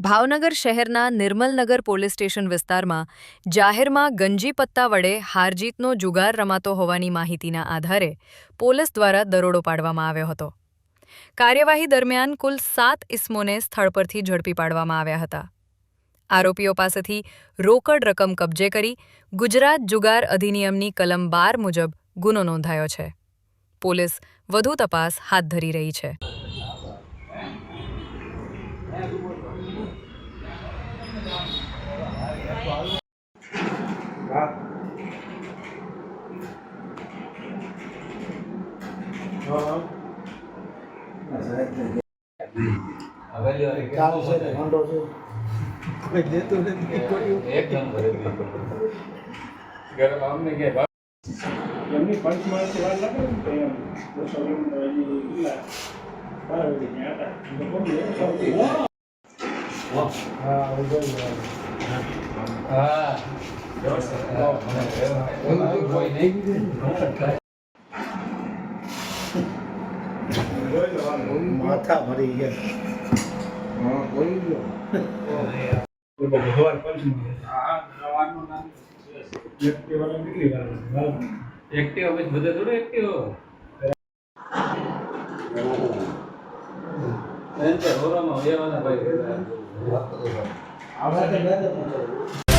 ભાવનગર શહેરના નિર્મલનગર police station વિસ્તારમાં જાહેરમાં ગંજી પત્તા વડે હારજીતનો જુગાર રમાતો હોવાની માહિતીના આધારે પોલીસ દ્વારા દરોડો પાડવામાં આવ્યો હતો। કાર્યવાહી દરમિયાન કુલ 7 ઇસમોને સ્થળ પરથી ઝડપી પાડવામાં આવ્યા હતા। આરોપીઓ પાસેથી રોકડ રકમ કબજે કરી ગુજરાત જુગાર અધિનિયમની કલમ 12 મુજબ ગુનો નોંધાયો છે। પોલીસ વધુ તપાસ હાથ ધરી રહી છે। माथा भरी गया एक्टिव बदे थोड़ा एक्टिव हो रहा है